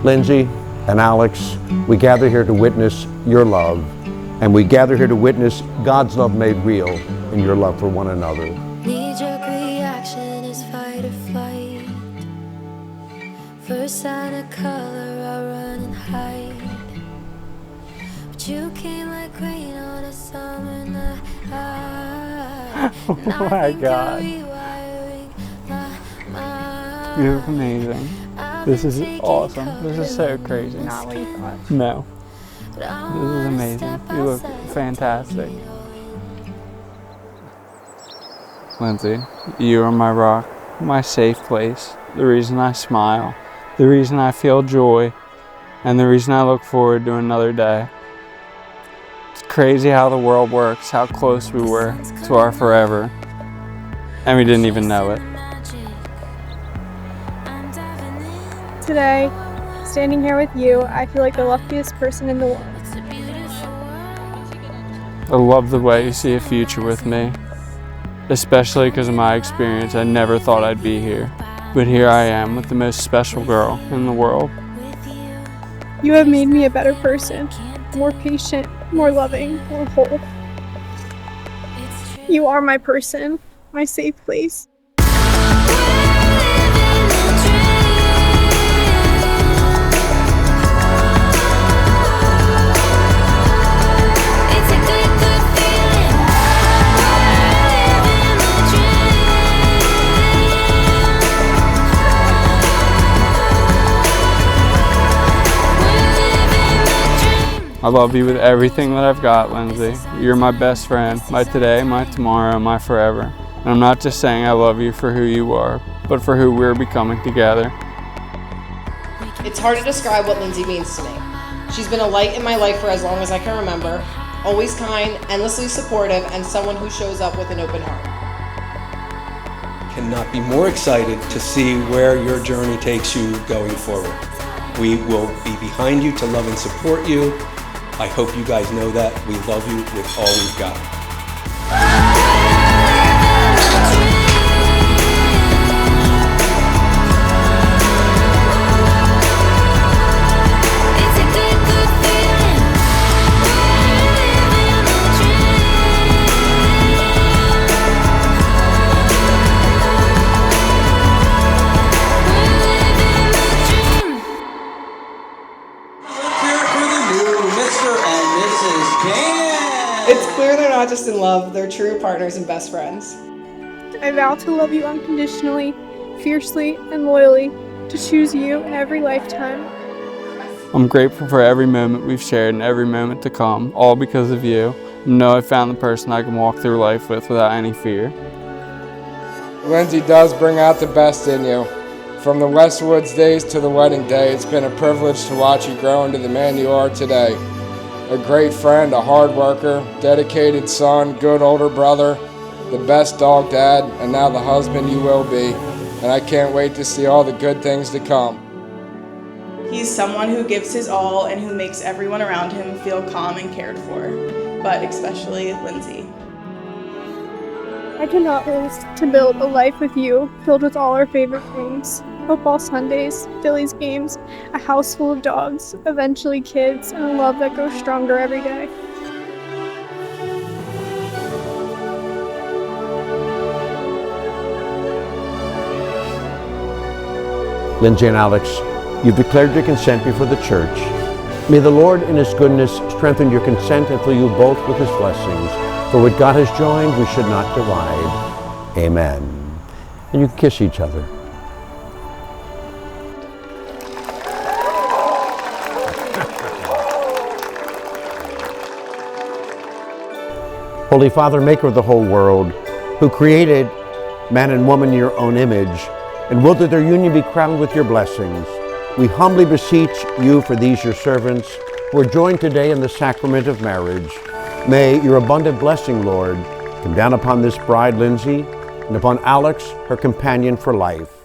Lyndsay and Alex, we gather here to witness your love, and we gather here to witness God's love made real in your love for one another. Knee-jerk reaction is fight or flight. First sign of color, I run and hide. But you came like rain on a summer night. Oh my God. You're amazing. This is awesome. This is so crazy. Not what you thought. No. This is amazing. You look fantastic. Lyndsay, you are my rock, my safe place, the reason I smile, the reason I feel joy, and the reason I look forward to another day. It's crazy how the world works, how close we were to our forever, and we didn't even know it. Today, standing here with you, I feel like the luckiest person in the world. I love the way you see a future with me, especially because of my experience. I never thought I'd be here, but here I am with the most special girl in the world. You have made me a better person, more patient, more loving, more whole. You are my person, my safe place. I love you with everything that I've got, Lyndsay. You're my best friend, my today, my tomorrow, my forever. And I'm not just saying I love you for who you are, but for who we're becoming together. It's hard to describe what Lyndsay means to me. She's been a light in my life for as long as I can remember, always kind, endlessly supportive, and someone who shows up with an open heart. Cannot be more excited to see where your journey takes you going forward. We will be behind you to love and support you. I hope you guys know that we love you with all we've got. It's clear they're not just in love, they're true partners and best friends. I vow to love you unconditionally, fiercely, and loyally, to choose you in every lifetime. I'm grateful for every moment we've shared and every moment to come, all because of you. I know I found the person I can walk through life with without any fear. Lyndsay does bring out the best in you. From the Westwoods days to the wedding day, it's been a privilege to watch you grow into the man you are today. A great friend, a hard worker, dedicated son, good older brother, the best dog dad, and now the husband you will be. And I can't wait to see all the good things to come. He's someone who gives his all and who makes everyone around him feel calm and cared for, but especially Lyndsay. I cannot wait to build a life with you, filled with all our favorite things. Football Sundays, Phillies games, a house full of dogs, eventually kids, and a love that grows stronger every day. Lyndsay and Alex, you've declared your consent before the church. May the Lord in His goodness strengthen your consent and fill you both with His blessings. For what God has joined, we should not divide. Amen. And you can kiss each other. Holy Father, maker of the whole world, who created man and woman in your own image, and willed that their union be crowned with your blessings, we humbly beseech you for these your servants, who are joined today in the sacrament of marriage. May your abundant blessing, Lord, come down upon this bride, Lyndsay, and upon Alex, her companion for life.